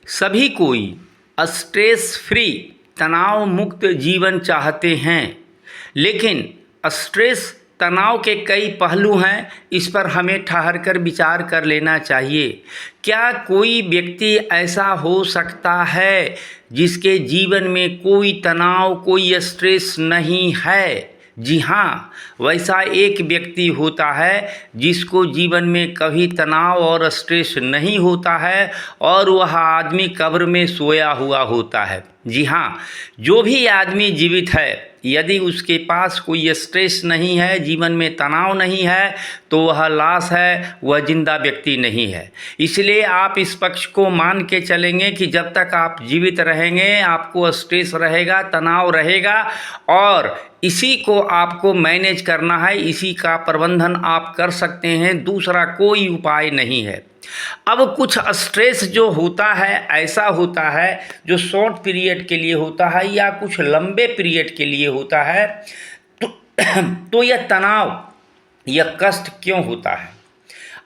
सभी कोई stress free तनाव मुक्त जीवन चाहते हैं, लेकिन स्ट्रेस तनाव के कई पहलू हैं। इस पर हमें ठहर कर विचार कर लेना चाहिए। क्या कोई व्यक्ति ऐसा हो सकता है जिसके जीवन में कोई तनाव, कोई स्ट्रेस नहीं है? जी हाँ, वैसा एक व्यक्ति होता है जिसको जीवन में कभी तनाव और स्ट्रेस नहीं होता है और वह आदमी कब्र में सोया हुआ होता है। जी हाँ, जो भी आदमी जीवित है, यदि उसके पास कोई स्ट्रेस नहीं है, जीवन में तनाव नहीं है, तो वह लाश है, वह जिंदा व्यक्ति नहीं है। इसलिए आप इस पक्ष को मान के चलेंगे कि जब तक आप जीवित रहेंगे आपको स्ट्रेस रहेगा, तनाव रहेगा और इसी को आपको मैनेज करना है, इसी का प्रबंधन आप कर सकते हैं, दूसरा कोई उपाय नहीं है। अब कुछ स्ट्रेस जो होता है ऐसा होता है जो शॉर्ट पीरियड के लिए होता है या कुछ लंबे पीरियड के लिए होता है। तो यह तनाव, यह कष्ट क्यों होता है?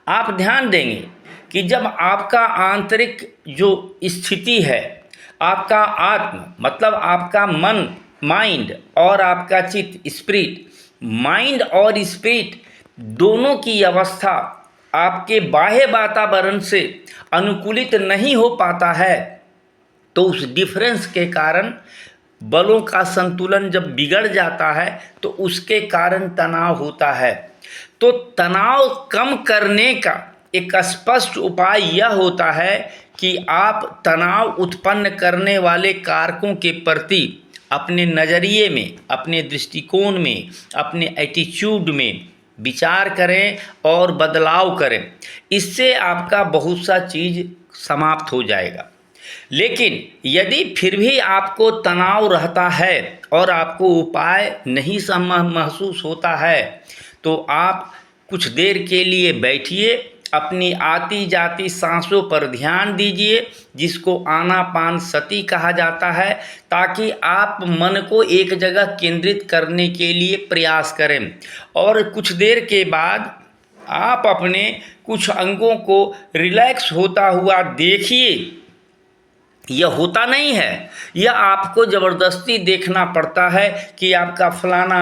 आप ध्यान देंगे कि जब आपका आंतरिक जो स्थिति है, आपका आत्म मतलब आपका मन, माइंड और आपका चित्त, स्पिरिट, माइंड और स्पिरिट दोनों की अवस्था आपके बाह्य वातावरण से अनुकूलित नहीं हो पाता है, तो उस डिफरेंस के कारण बलों का संतुलन जब बिगड़ जाता है तो उसके कारण तनाव होता है। तो तनाव कम करने का एक स्पष्ट उपाय यह होता है कि आप तनाव उत्पन्न करने वाले कारकों के प्रति अपने नज़रिए में, अपने दृष्टिकोण में, अपने एटीट्यूड में विचार करें और बदलाव करें। इससे आपका बहुत सा चीज़ समाप्त हो जाएगा। लेकिन यदि फिर भी आपको तनाव रहता है और आपको उपाय नहीं महसूस होता है, तो आप कुछ देर के लिए बैठिए, अपनी आती जाती सांसों पर ध्यान दीजिए, जिसको आनापानसति कहा जाता है, ताकि आप मन को एक जगह केंद्रित करने के लिए प्रयास करें। और कुछ देर के बाद आप अपने कुछ अंगों को रिलैक्स होता हुआ देखिए। यह होता नहीं है, यह आपको ज़बरदस्ती देखना पड़ता है कि आपका फलाना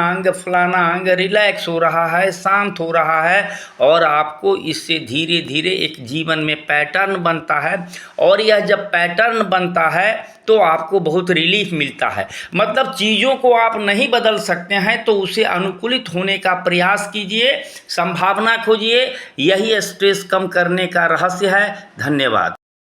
अंग रिलैक्स हो रहा है, शांत हो रहा है, और आपको इससे धीरे धीरे एक जीवन में पैटर्न बनता है। और यह जब पैटर्न बनता है तो आपको बहुत रिलीफ मिलता है। मतलब चीज़ों को आप नहीं बदल सकते हैं तो उसे अनुकूलित होने का प्रयास कीजिए, संभावना खोजिए। यही स्ट्रेस कम करने का रहस्य है। धन्यवाद।